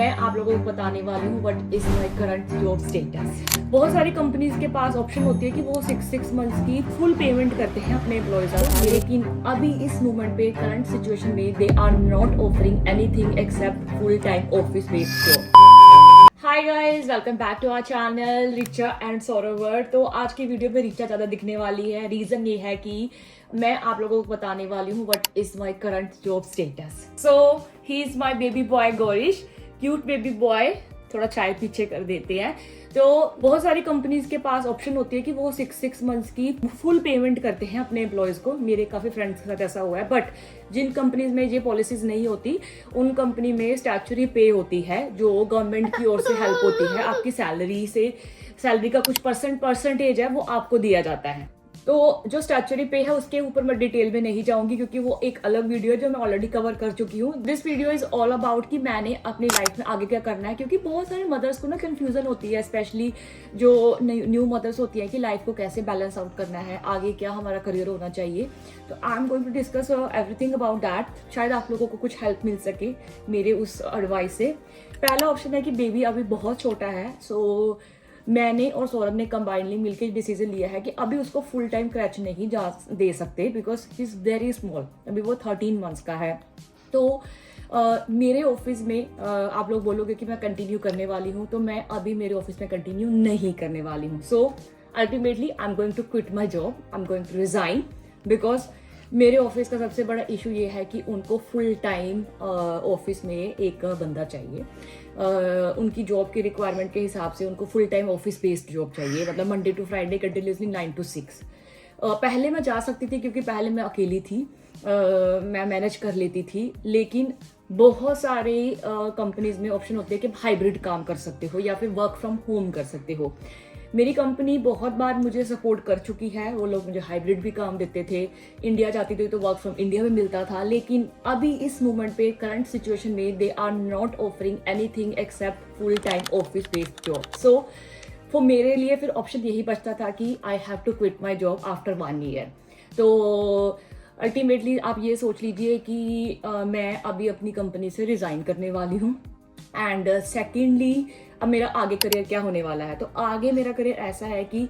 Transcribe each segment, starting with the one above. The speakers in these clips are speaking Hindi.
मैं आप लोगों को बताने वाली हूँ what is my current job status. बहुत सारी कंपनीज के पास ऑप्शन होती है कि वो 6 मंथ्स की फुल पेमेंट करते हैं अपने एम्प्लॉयज को, लेकिन अभी इस मोमेंट पे करंट सिचुएशन में they are not offering anything except full time office based job. Hi guys, welcome back to our channel Richa and Saurav. तो आज की वीडियो में रिचा ज़्यादा दिखने वाली है। रीज़न ये है कि मैं आप लोगों को बताने वाली हूँ what is my current job status. So he is my baby boy Gaurish, cute baby boy. थोड़ा चाय पीछे कर देते हैं। तो बहुत सारी कंपनीज के पास ऑप्शन होती है कि वो 6 मंथ्स की फुल पेमेंट करते हैं अपने एम्प्लॉयज को। मेरे काफी फ्रेंड्स के साथ ऐसा हुआ है। बट जिन कंपनीज में ये पॉलिसीज नहीं होती, उन कंपनी में स्टैट्यूटरी पे होती है, जो गवर्नमेंट की ओर से हेल्प होती है। आपकी सैलरी का कुछ परसेंटेज है वो आपको दिया जाता है। तो जो स्टैट्यूटरी पे है उसके ऊपर मैं डिटेल में नहीं जाऊंगी, क्योंकि वो एक अलग वीडियो है जो मैं ऑलरेडी कवर कर चुकी हूँ। This video is all about कि मैंने अपनी लाइफ में आगे क्या करना है, क्योंकि बहुत सारे मदर्स को ना कंफ्यूजन होती है, स्पेशली जो न्यू मदर्स होती है कि लाइफ को कैसे बैलेंस आउट करना है, आगे क्या हमारा करियर होना चाहिए। तो I am going to discuss everything about that. शायद आप लोगों को कुछ हेल्प मिल सके मेरे उस एडवाइस से। पहला ऑप्शन है कि बेबी अभी बहुत छोटा है, सो मैंने और सौरभ ने कंबाइनली मिलकर डिसीजन लिया है कि अभी उसको फुल टाइम क्रैच नहीं दे सकते, because he is very small. अभी वो 13 मंथ्स का है। तो मेरे ऑफिस में आप लोग बोलोगे कि मैं कंटिन्यू करने वाली हूँ, तो मैं अभी मेरे ऑफिस में कंटिन्यू नहीं करने वाली हूँ। So ultimately I am going to quit my job, I am going to resign, because मेरे ऑफिस का सबसे बड़ा इशू ये है कि उनको फुल टाइम ऑफिस में एक बंदा चाहिए। उनकी जॉब की रिक्वायरमेंट के हिसाब से उनको full time office based job चाहिए, मतलब Monday to Friday continuously 9 to 6। पहले मैं जा सकती थी क्योंकि पहले मैं अकेली थी, मैं मैनेज कर लेती थी। लेकिन बहुत सारे कंपनीज में ऑप्शन होते हैं कि हाइब्रिड काम कर सकते हो या फिर वर्क फ्रॉम होम कर सकते हो। मेरी कंपनी बहुत बार मुझे सपोर्ट कर चुकी है। वो लोग मुझे हाइब्रिड भी काम देते थे। इंडिया जाती थी तो वर्क फ्रॉम इंडिया में मिलता था। लेकिन अभी इस मोमेंट पे करंट सिचुएशन में they are not offering anything except full time office based job. So for मेरे लिए फिर ऑप्शन यही बचता था कि I have to quit my job after 1 year। तो अल्टीमेटली आप ये सोच लीजिए कि मैं अभी अपनी कंपनी से रिजाइन करने वाली हूँ। एंड सेकेंडली अब मेरा आगे करियर क्या होने वाला है। तो आगे मेरा करियर ऐसा है कि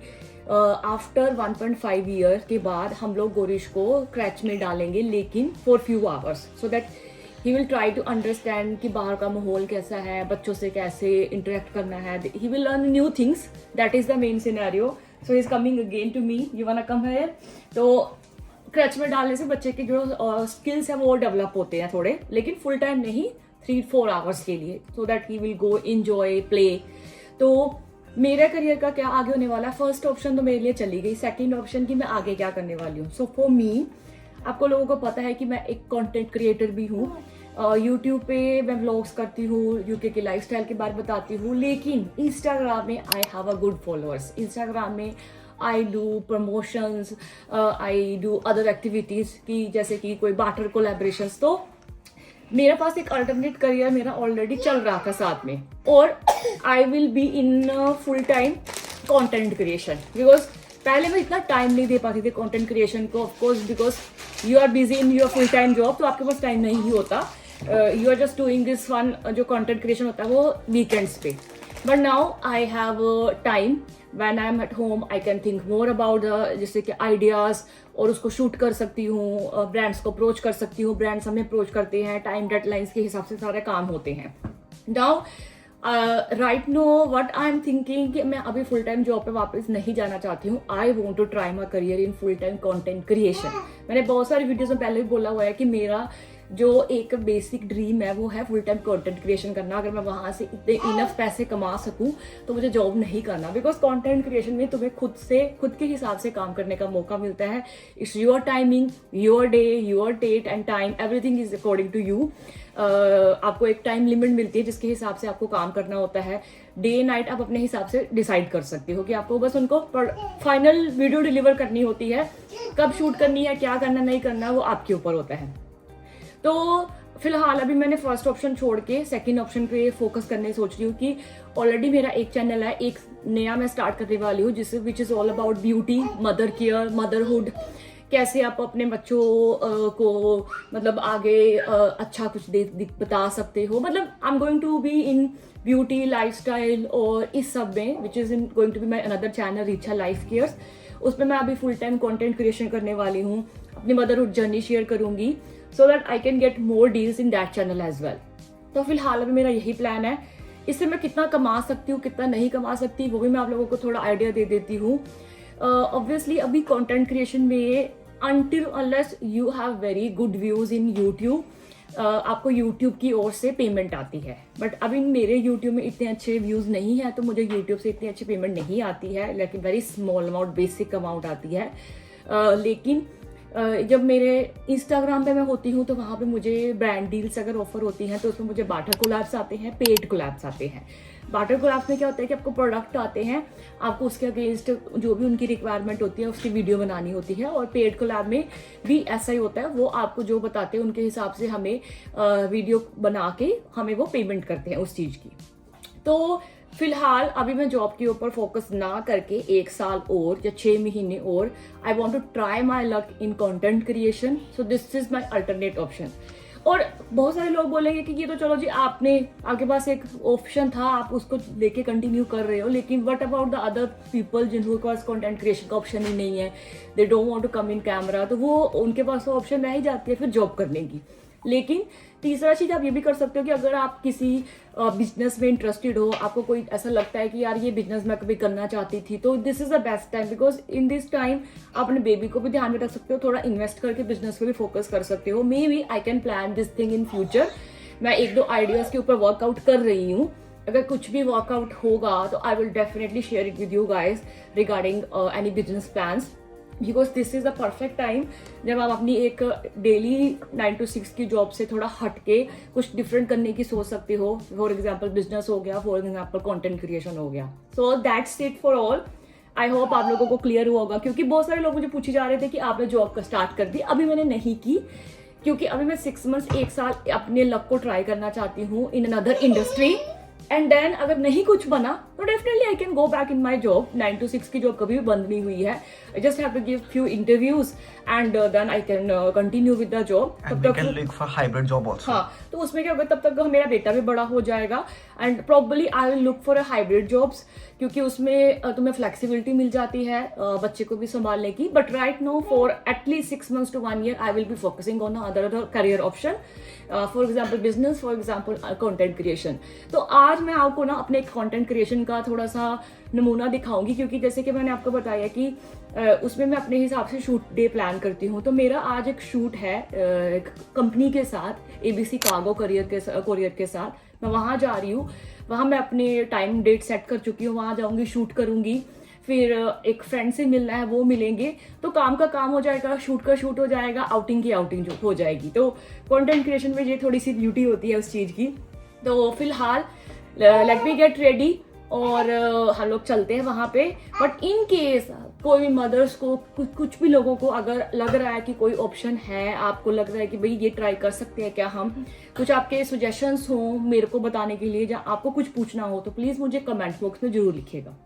आफ्टर 1.5 year के बाद हम लोग गोरिश को क्रैच में डालेंगे, लेकिन for few hours, so that he will try to understand कि बाहर का माहौल कैसा है, बच्चों से कैसे इंटरेक्ट करना है। He will learn new things, that is the main scenario. So he is coming again to me, you want to come here. तो क्रच में डालने से बच्चे के जो स्किल्स है वो डेवलप होते हैं थोड़े, लेकिन फुल टाइम नहीं, 3-4 आवर्स के लिए, सो that he will go enjoy play. तो मेरे करियर का क्या आगे होने वाला है, फर्स्ट ऑप्शन तो मेरे लिए चली गई। सेकंड ऑप्शन की मैं आगे क्या करने वाली हूँ। सो फॉर मी, आपको लोगों को पता है कि मैं एक कंटेंट क्रिएटर भी हूँ। यूट्यूब पे मैं व्लॉग्स करती हूँ, यूके के लाइफस्टाइल के बारे में बताती हूँ। लेकिन इंस्टाग्राम में I have a good followers. Instagram में I do promotions, I do other activities की, जैसे कि कोई बार्टर कोलैबोरेशंस। तो मेरे पास एक अल्टरनेट करियर मेरा ऑलरेडी चल रहा था साथ में, और I will be in full time content creation. Because पहले मैं इतना टाइम नहीं दे पाती थी कंटेंट क्रिएशन को, of course because you are busy in your full time job, तो आपके पास टाइम नहीं होता। You are just doing this one, जो कंटेंट क्रिएशन होता है वो वीकेंड्स पे। But now I have time, when I am at home I can think more about जैसे कि आइडियाज, और उसको शूट कर सकती हूँ, ब्रांड्स को अप्रोच कर सकती हूँ, ब्रांड्स हमें अप्रोच करते हैं, टाइम डेडलाइंस के हिसाब से सारे काम होते हैं। Now right know what I am thinking कि मैं अभी फुल टाइम जॉब पे वापस नहीं जाना चाहती हूँ। I want to try my career in full time content creation. मैंने बहुत सारी वीडियोज में पहले भी बोला हुआ है कि मेरा जो एक बेसिक ड्रीम है वो है फुल टाइम कंटेंट क्रिएशन करना। अगर मैं वहां से इतने इनफ पैसे कमा सकूं तो मुझे जॉब नहीं करना, बिकॉज कंटेंट क्रिएशन में तुम्हें खुद के हिसाब से काम करने का मौका मिलता है। It's your timing, your day, your date and time, everything is according to you. आपको एक टाइम लिमिट मिलती है जिसके हिसाब से आपको काम करना होता है। डे नाइट आप अपने हिसाब से डिसाइड कर सकते हो कि आपको बस उनको फाइनल वीडियो डिलीवर करनी होती है। कब शूट करनी है, क्या करना नहीं करना, वो आपके ऊपर होता है। तो फिलहाल अभी मैंने फर्स्ट ऑप्शन छोड़ के सेकंड ऑप्शन पे फोकस करने सोच रही हूँ कि ऑलरेडी मेरा एक चैनल है, एक नया मैं स्टार्ट करने वाली हूँ, जिससे which is all about beauty, mother care, motherhood, कैसे आप अपने बच्चों को मतलब आगे अच्छा कुछ बता सकते हो। मतलब I am going to be in beauty lifestyle और इस सब में, which is in going to be my another channel Richa life cares. उसमें मैं अभी फुल टाइम कंटेंट क्रिएशन करने वाली हूँ, अपनी मदरहुड जर्नी शेयर करूंगी so that I can get more deals in that channel as well. तो फिलहाल अभी मेरा यही प्लान है। इससे मैं कितना कमा सकती हूँ कितना नहीं कमा सकती वो भी मैं आप लोगों को थोड़ा आइडिया दे देती हूँ। ऑब्वियसली अभी कंटेंट क्रिएशन में until unless you have very good views in YouTube आपको यूट्यूब की ओर से पेमेंट आती है। बट अभी मेरे यूट्यूब में इतने अच्छे व्यूज नहीं है तो मुझे यूट्यूब से इतनी अच्छी पेमेंट नहीं आती है, लेकिन very small amount basic amount आती है। लेकिन जब मेरे इंस्टाग्राम पे मैं होती हूँ तो वहाँ पे मुझे ब्रांड डील्स अगर ऑफर होती हैं तो उसमें मुझे बार्टर कोलैब्स आते हैं, पेड कोलैब्स आते हैं। बार्टर कोलैब्स में क्या होता है कि आपको प्रोडक्ट आते हैं, आपको उसके अगेंस्ट जो भी उनकी रिक्वायरमेंट होती है उसकी वीडियो बनानी होती है। और पेड कोलैब में भी ऐसा ही होता है, वो आपको जो बताते हैं उनके हिसाब से हमें वीडियो बना के हमें वो पेमेंट करते हैं उस चीज़ की। तो फिलहाल अभी मैं जॉब के ऊपर फोकस ना करके 1 साल और या 6 महीने और I want to try my luck in content creation, so this is my alternate option. और बहुत सारे लोग बोलेंगे कि ये तो चलो जी आपके पास एक ऑप्शन था, आप उसको लेके कंटिन्यू कर रहे हो, लेकिन what about the other people जिनके पास कंटेंट क्रिएशन का ऑप्शन ही नहीं है, they don't want to come in camera, तो वो उनके पास तो ऑप्शन रह ही जाती है फिर जॉब करने की। लेकिन तीसरा चीज आप ये भी कर सकते हो कि अगर आप किसी बिजनेस में इंटरेस्टेड हो, आपको कोई ऐसा लगता है कि यार ये बिजनेस मैं कभी करना चाहती थी, तो this is the best time, because in this time आप अपने बेबी को भी ध्यान में रख सकते हो, थोड़ा इन्वेस्ट करके बिजनेस पे भी फोकस कर सकते हो। Maybe I can plan this thing in future. मैं 1-2 आइडियाज के ऊपर वर्कआउट कर रही हूँ, अगर कुछ भी वर्कआउट होगा तो I will definitely share it with you guys regarding any business plans, because this is the perfect time जब आप अपनी एक डेली 9 to 6 की जॉब से थोड़ा हट के कुछ डिफरेंट करने की सोच सकते हो। फॉर एग्जाम्पल बिजनेस हो गया, फॉर एग्जाम्पल कंटेंट क्रिएशन हो गया। So that's it for all. I hope आप लोगों को क्लियर हुआ होगा, क्योंकि बहुत सारे लोग मुझे पूछे जा रहे थे कि आपने जॉब का स्टार्ट कर दी। अभी मैंने नहीं की, क्योंकि अभी मैं 6 months 1 साल अपने लक को ट्राई करना चाहती हूँ in another industry. And then अगर नहीं कुछ बना तो definitely I can go back in my job. 9 to 6 की जॉब कभी भी बंद नहीं हुई है। I just have to give few interviews and then I can continue with the job. तब तक look for hybrid job also. हाँ, तो उसमें क्या होगा, तब तक मेरा बेटा भी बड़ा हो जाएगा and probably I will look for a hybrid jobs, क्योंकि उसमें तुम्हें फ्लेक्सिबिलिटी मिल जाती है बच्चे को भी संभालने की। But right now for at least 6 months to 1 year I will be focusing on other career option, for example business, for example content creation. तो आज मैं आपको ना अपने कंटेंट क्रिएशन का थोड़ा सा नमूना दिखाऊंगी, क्योंकि जैसे कि मैंने आपको बताया कि उसमें मैं अपने हिसाब से शूट डे प्लान करती हूँ। तो मेरा आज एक शूट है एक कंपनी के साथ, ABC कार्गो कोरियर के साथ। मैं वहाँ जा रही हूँ, वहाँ मैं अपने टाइम डेट सेट कर चुकी हूँ, वहाँ जाऊँगी, शूट करूँगी, फिर एक फ्रेंड से मिलना है, वो मिलेंगे, तो काम का काम हो जाएगा, शूट का शूट हो जाएगा, आउटिंग की आउटिंग जो हो जाएगी। तो कंटेंट क्रिएशन में ये थोड़ी सी ब्यूटी होती है उस चीज़ की। तो फिलहाल लेट मी गेट रेडी और हम लोग चलते हैं वहाँ पे। बट इन केस कोई भी मदर्स को, कुछ भी लोगों को अगर लग रहा है कि कोई ऑप्शन है, आपको लग रहा है कि भाई ये ट्राई कर सकते हैं क्या हम, कुछ आपके सजेशंस हो मेरे को बताने के लिए, या आपको कुछ पूछना हो, तो प्लीज़ मुझे कमेंट बॉक्स में जरूर लिखिएगा।